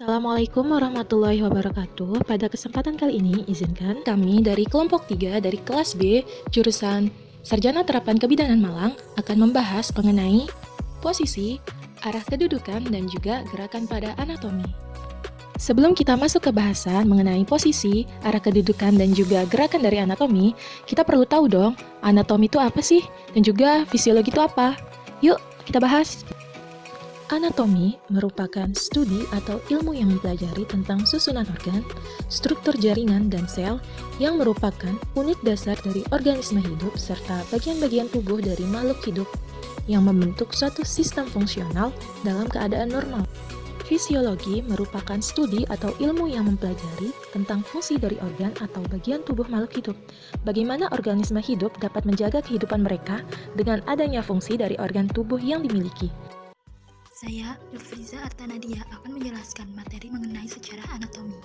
Assalamualaikum warahmatullahi wabarakatuh. Pada kesempatan kali ini, izinkan kami dari kelompok 3 dari kelas B, jurusan Sarjana Terapan Kebidanan Malang, akan membahas mengenai posisi, arah kedudukan, dan juga gerakan pada anatomi. Sebelum kita masuk ke bahasan mengenai posisi, arah kedudukan, dan juga gerakan dari anatomi, kita perlu tahu dong, anatomi itu apa sih? Dan juga fisiologi itu apa? Yuk, kita bahas. Anatomi merupakan studi atau ilmu yang mempelajari tentang susunan organ, struktur jaringan, dan sel yang merupakan unit dasar dari organisme hidup serta bagian-bagian tubuh dari makhluk hidup yang membentuk suatu sistem fungsional dalam keadaan normal. Fisiologi merupakan studi atau ilmu yang mempelajari tentang fungsi dari organ atau bagian tubuh makhluk hidup. Bagaimana organisme hidup dapat menjaga kehidupan mereka dengan adanya fungsi dari organ tubuh yang dimiliki. Saya, Nurfriza Artanadia, akan menjelaskan materi mengenai sejarah anatomi.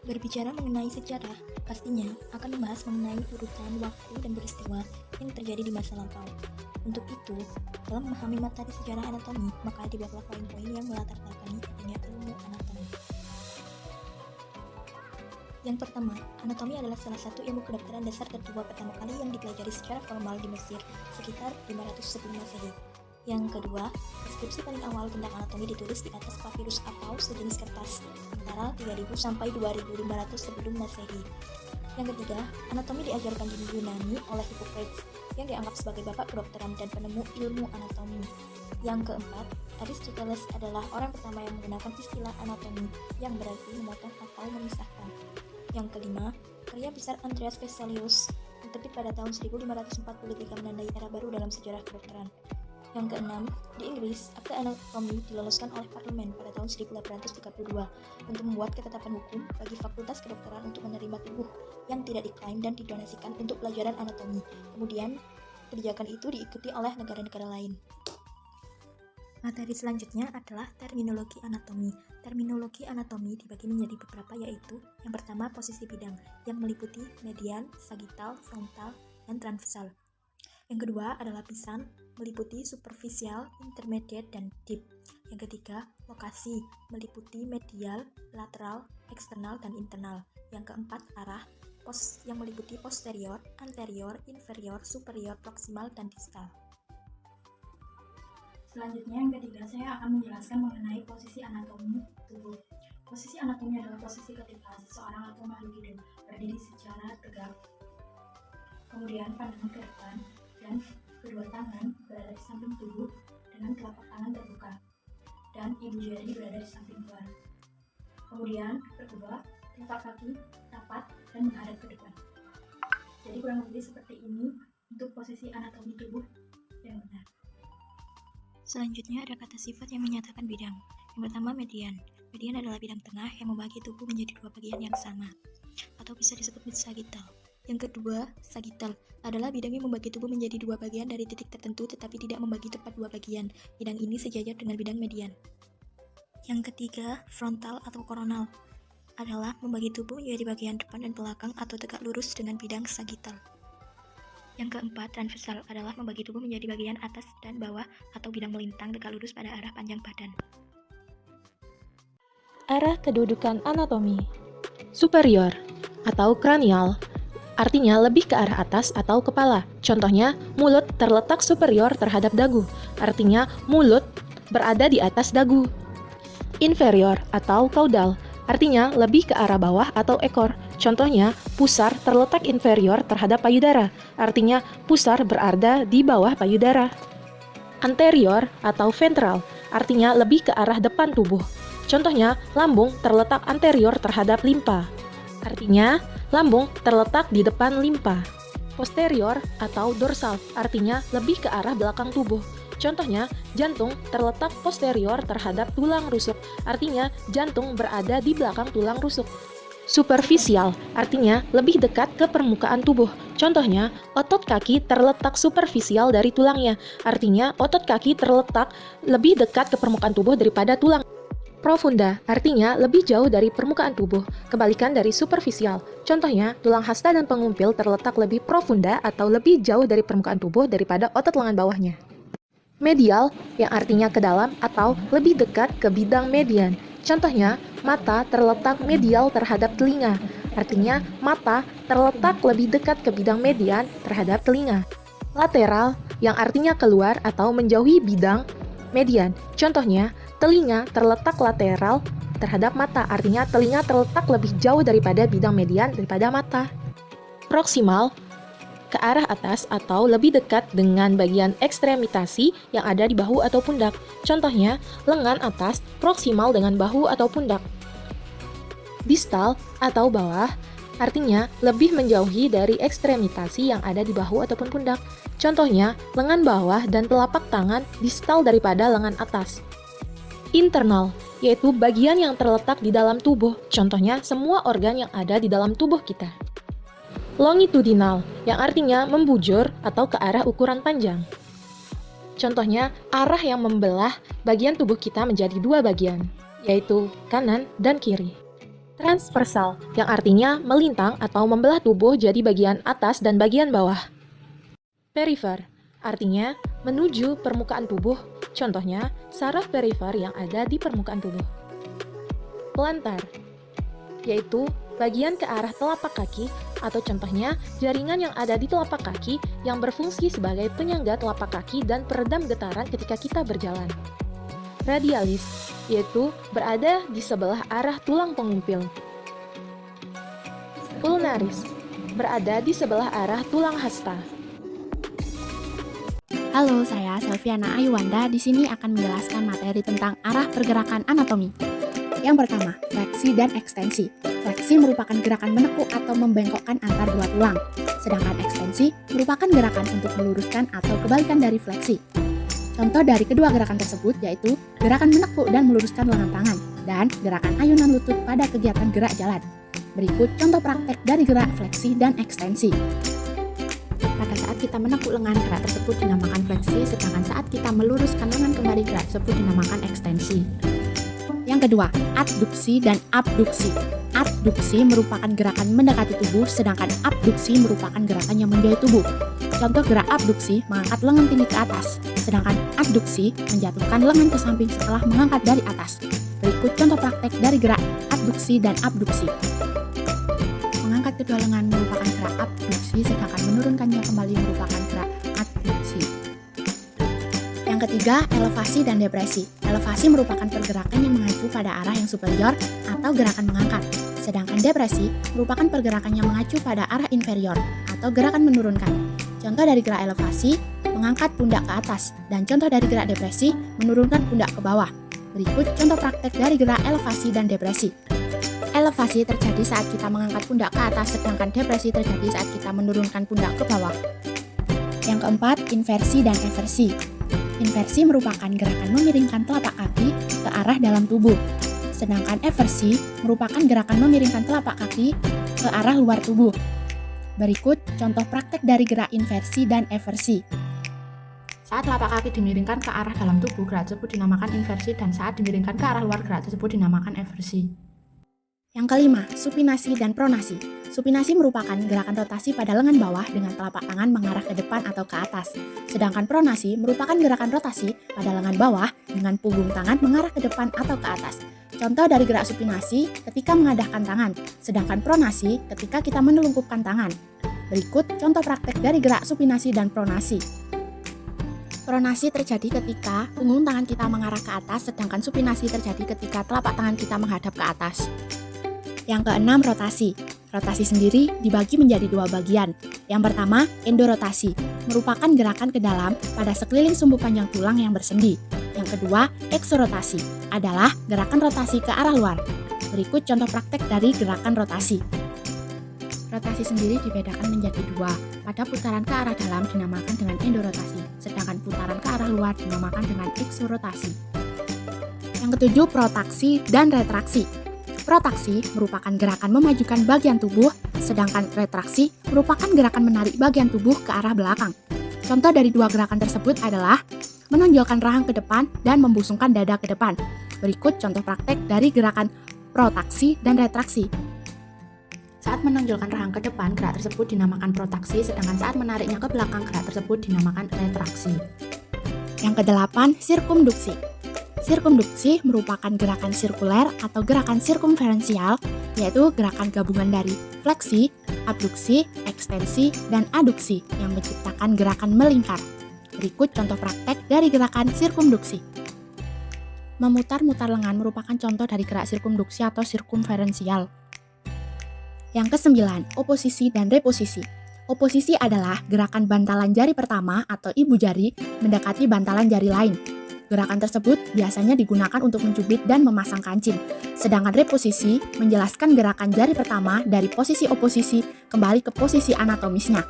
Berbicara mengenai sejarah, pastinya akan membahas mengenai urutan waktu dan peristiwa yang terjadi di masa lampau. Untuk itu, dalam memahami materi sejarah anatomi, maka dibuatlah poin-poin yang melatar belakangi adanya ilmu anatomi. Yang pertama, anatomi adalah salah satu ilmu kedokteran dasar tertua pertama kali yang dipelajari secara formal di Mesir sekitar 500 sebelum Masehi. Yang kedua, deskripsi paling awal tentang anatomi ditulis di atas papirus atau sejenis kertas antara 3000 sampai 2500 sebelum Masehi. Yang ketiga, anatomi diajarkan di Yunani oleh Hippocrates yang dianggap sebagai bapak kedokteran dan penemu ilmu anatomi. Yang keempat, Aristoteles adalah orang pertama yang menggunakan istilah anatomi yang berarti memotong atau memisahkan. Yang kelima, karya besar Andreas Vesalius yang terbit pada tahun 1543 menandai era baru dalam sejarah kedokteran. Yang keenam, di Inggris, akte anatomi diloloskan oleh parlemen pada tahun 1832 untuk membuat ketetapan hukum bagi fakultas kedokteran untuk menerima tubuh yang tidak diklaim dan didonasikan untuk pelajaran anatomi. Kemudian, kebijakan itu diikuti oleh negara-negara lain. Materi selanjutnya adalah terminologi anatomi. Terminologi anatomi dibagi menjadi beberapa, yaitu yang pertama posisi bidang yang meliputi median, sagittal, frontal, dan transversal. Yang kedua adalah lapisan meliputi superficial, intermediate, dan deep. Yang ketiga, lokasi meliputi medial, lateral, eksternal, dan internal. Yang keempat, arah yang meliputi posterior, anterior, inferior, superior, proximal, dan distal. Selanjutnya, yang ketiga, saya akan menjelaskan mengenai posisi anatomi tubuh. Posisi anatomi adalah posisi ketika seseorang atau makhluk hidup berdiri secara tegak. Kemudian, pandangan ke depan dan kedua tangan berada di samping tubuh dengan telapak tangan terbuka dan ibu jari berada di samping luar. Kemudian, kedua, telapak kaki rapat dan menghadap ke depan. Jadi kurang lebih seperti ini untuk posisi anatomi tubuh yang benar. Selanjutnya ada kata sifat yang menyatakan bidang. Yang pertama, median. Median adalah bidang tengah yang membagi tubuh menjadi dua bagian yang sama, atau bisa disebut sagittal. Yang kedua, sagittal adalah bidang yang membagi tubuh menjadi dua bagian dari titik tertentu tetapi tidak membagi tepat dua bagian. Bidang ini sejajar dengan bidang median. Yang ketiga, frontal atau koronal adalah membagi tubuh menjadi bagian depan dan belakang atau tegak lurus dengan bidang sagittal. Yang keempat, transversal adalah membagi tubuh menjadi bagian atas dan bawah atau bidang melintang tegak lurus pada arah panjang badan. Arah kedudukan anatomi. Superior atau kranial artinya lebih ke arah atas atau kepala. Contohnya, mulut terletak superior terhadap dagu, artinya mulut berada di atas dagu. Inferior atau caudal artinya lebih ke arah bawah atau ekor. Contohnya, pusar terletak inferior terhadap payudara, artinya pusar berada di bawah payudara. Anterior atau ventral artinya lebih ke arah depan tubuh. Contohnya, lambung terletak anterior terhadap limpa, artinya lambung terletak di depan limpa. Posterior atau dorsal artinya lebih ke arah belakang tubuh. Contohnya, jantung terletak posterior terhadap tulang rusuk, artinya jantung berada di belakang tulang rusuk. Superficial artinya lebih dekat ke permukaan tubuh. Contohnya, otot kaki terletak superficial dari tulangnya, artinya otot kaki terletak lebih dekat ke permukaan tubuh daripada tulang. Profunda artinya lebih jauh dari permukaan tubuh, kebalikan dari superficial. Contohnya, tulang hasta dan pengumpil terletak lebih profunda atau lebih jauh dari permukaan tubuh daripada otot lengan bawahnya. Medial yang artinya ke dalam atau lebih dekat ke bidang median. Contohnya, mata terletak medial terhadap telinga. Artinya, mata terletak lebih dekat ke bidang median terhadap telinga. Lateral yang artinya keluar atau menjauhi bidang median. Contohnya, telinga terletak lateral terhadap mata. Artinya, telinga terletak lebih jauh daripada bidang median daripada mata. Proksimal ke arah atas atau lebih dekat dengan bagian ekstremitasi yang ada di bahu atau pundak. Contohnya, lengan atas proksimal dengan bahu atau pundak. Distal atau bawah artinya lebih menjauhi dari ekstremitasi yang ada di bahu ataupun pundak. Contohnya, lengan bawah dan telapak tangan distal daripada lengan atas. Internal, yaitu bagian yang terletak di dalam tubuh. Contohnya, semua organ yang ada di dalam tubuh kita. Longitudinal, yang artinya membujur atau ke arah ukuran panjang. Contohnya, arah yang membelah bagian tubuh kita menjadi dua bagian, yaitu kanan dan kiri. Transversal, yang artinya melintang atau membelah tubuh jadi bagian atas dan bagian bawah. Perifer, artinya menuju permukaan tubuh. Contohnya, saraf perifer yang ada di permukaan tubuh. Plantar, yaitu bagian ke arah telapak kaki, atau contohnya jaringan yang ada di telapak kaki yang berfungsi sebagai penyangga telapak kaki dan peredam getaran ketika kita berjalan. Radialis, yaitu berada di sebelah arah tulang pengumpil. Ulnaris, berada di sebelah arah tulang hasta. Halo, saya Selviana Ayuwanda. Di sini akan menjelaskan materi tentang arah pergerakan anatomi. Yang pertama, fleksi dan ekstensi. Fleksi merupakan gerakan menekuk atau membengkokkan antar dua tulang, sedangkan ekstensi merupakan gerakan untuk meluruskan atau kebalikan dari fleksi. Contoh dari kedua gerakan tersebut yaitu gerakan menekuk dan meluruskan lengan tangan, dan gerakan ayunan lutut pada kegiatan gerak jalan. Berikut contoh praktek dari gerak fleksi dan ekstensi. Pada saat kita menekuk lengan, gerak tersebut dinamakan fleksi, sedangkan saat kita meluruskan lengan kembali, gerak tersebut dinamakan ekstensi. Yang kedua, adduksi dan abduksi. Adduksi merupakan gerakan mendekati tubuh, sedangkan abduksi merupakan gerakan yang menjauhi tubuh. Contoh gerak abduksi mengangkat lengan tinggi ke atas, sedangkan adduksi menjatuhkan lengan ke samping setelah mengangkat dari atas. Berikut contoh praktek dari gerak adduksi dan abduksi. Mengangkat kedua lengan merupakan gerak abduksi, sedangkan menurunkannya kembali merupakan gerak adduksi. Yang ketiga, elevasi dan depresi. Elevasi merupakan pergerakan yang mengacu pada arah yang superior atau gerakan mengangkat, sedangkan depresi merupakan pergerakan yang mengacu pada arah inferior atau gerakan menurunkan. Contoh dari gerak elevasi, mengangkat pundak ke atas, dan contoh dari gerak depresi, menurunkan pundak ke bawah. Berikut contoh praktek dari gerak elevasi dan depresi. Elevasi terjadi saat kita mengangkat pundak ke atas, sedangkan depresi terjadi saat kita menurunkan pundak ke bawah. Yang keempat, inversi dan eversi. Inversi merupakan gerakan memiringkan telapak kaki ke arah dalam tubuh, sedangkan eversi merupakan gerakan memiringkan telapak kaki ke arah luar tubuh. Berikut contoh praktek dari gerak inversi dan eversi. Saat telapak kaki dimiringkan ke arah dalam tubuh, gerak tersebut dinamakan inversi, dan saat dimiringkan ke arah luar, gerak tersebut dinamakan eversi. Yang kelima, supinasi dan pronasi. Supinasi merupakan gerakan rotasi pada lengan bawah dengan telapak tangan mengarah ke depan atau ke atas. Sedangkan pronasi merupakan gerakan rotasi pada lengan bawah dengan punggung tangan mengarah ke depan atau ke atas. Contoh dari gerak supinasi ketika mengadahkan tangan, sedangkan pronasi ketika kita menelungkupkan tangan. Berikut contoh praktek dari gerak supinasi dan pronasi. Pronasi terjadi ketika punggung tangan kita mengarah ke atas, sedangkan supinasi terjadi ketika telapak tangan kita menghadap ke atas. Yang keenam, rotasi. Rotasi sendiri dibagi menjadi dua bagian. Yang pertama, endorotasi, merupakan gerakan ke dalam pada sekeliling sumbu panjang tulang yang bersendi. Yang kedua, eksorotasi, adalah gerakan rotasi ke arah luar. Berikut contoh praktek dari gerakan rotasi. Rotasi sendiri dibedakan menjadi dua. Pada putaran ke arah dalam dinamakan dengan endorotasi, sedangkan putaran ke arah luar dinamakan dengan eksorotasi. Yang ketujuh, protraksi dan retraksi. Protraksi merupakan gerakan memajukan bagian tubuh, sedangkan retraksi merupakan gerakan menarik bagian tubuh ke arah belakang. Contoh dari dua gerakan tersebut adalah menonjolkan rahang ke depan dan membusungkan dada ke depan. Berikut contoh praktek dari gerakan protraksi dan retraksi. Saat menonjolkan rahang ke depan, gerak tersebut dinamakan protraksi, sedangkan saat menariknya ke belakang, gerak tersebut dinamakan retraksi. Yang kedelapan, sirkumduksi. Sirkumduksi merupakan gerakan sirkuler atau gerakan sirkumferensial, yaitu gerakan gabungan dari fleksi, abduksi, ekstensi, dan aduksi yang menciptakan gerakan melingkar. Berikut contoh praktek dari gerakan sirkumduksi. Memutar-mutar lengan merupakan contoh dari gerak sirkumduksi atau sirkumferensial. Yang kesembilan, oposisi dan reposisi. Oposisi adalah gerakan bantalan jari pertama atau ibu jari mendekati bantalan jari lain. Gerakan tersebut biasanya digunakan untuk mencubit dan memasang kancing. Sedangkan reposisi menjelaskan gerakan jari pertama dari posisi oposisi kembali ke posisi anatomisnya.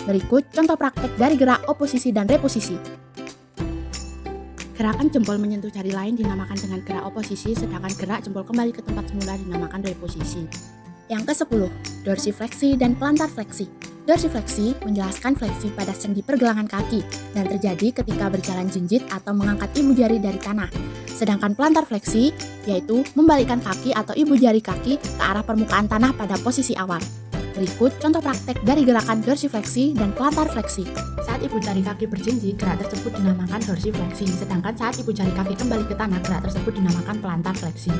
Berikut contoh praktek dari gerak oposisi dan reposisi. Gerakan jempol menyentuh jari lain dinamakan dengan gerak oposisi, sedangkan gerak jempol kembali ke tempat semula dinamakan reposisi. Yang ke-10, dorsifleksi dan plantar fleksi. Dorsifleksi menjelaskan fleksi pada sendi pergelangan kaki dan terjadi ketika berjalan jinjit atau mengangkat ibu jari dari tanah. Sedangkan plantar fleksi yaitu membalikkan kaki atau ibu jari kaki ke arah permukaan tanah pada posisi awal. Berikut contoh praktek dari gerakan dorsifleksi dan plantar fleksi. Saat ibu jari kaki berjinjit, gerak tersebut dinamakan dorsifleksi, sedangkan saat ibu jari kaki kembali ke tanah, gerak tersebut dinamakan plantar fleksi.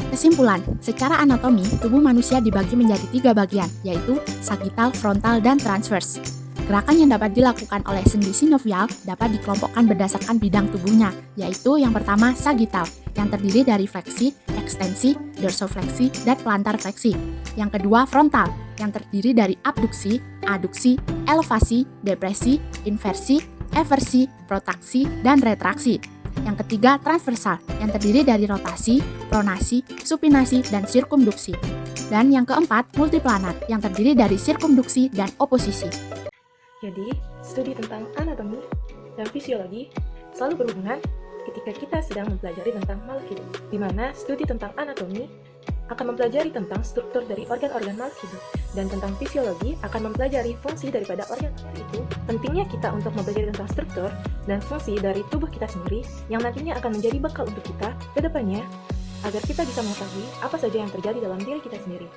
Kesimpulan, secara anatomi, tubuh manusia dibagi menjadi 3 bagian, yaitu sagittal, frontal, dan transverse. Gerakan yang dapat dilakukan oleh sendi sinovial dapat dikelompokkan berdasarkan bidang tubuhnya, yaitu yang pertama sagittal, yang terdiri dari fleksi, ekstensi, dorsofleksi, dan plantar fleksi. Yang kedua frontal, yang terdiri dari abduksi, aduksi, elevasi, depresi, inversi, eversi, protraksi, dan retraksi. Yang ketiga, transversal, yang terdiri dari rotasi, pronasi, supinasi, dan sirkumduksi. Dan yang keempat, multiplanar, yang terdiri dari sirkumduksi dan oposisi. Jadi, studi tentang anatomi dan fisiologi selalu berhubungan ketika kita sedang mempelajari tentang makhluk hidup, di mana studi tentang anatomi akan mempelajari tentang struktur dari organ-organ makhluk hidup, dan tentang fisiologi akan mempelajari fungsi daripada organ itu. Pentingnya kita untuk mempelajari tentang struktur dan fungsi dari tubuh kita sendiri yang nantinya akan menjadi bekal untuk kita ke depannya, agar kita bisa mengetahui apa saja yang terjadi dalam diri kita sendiri.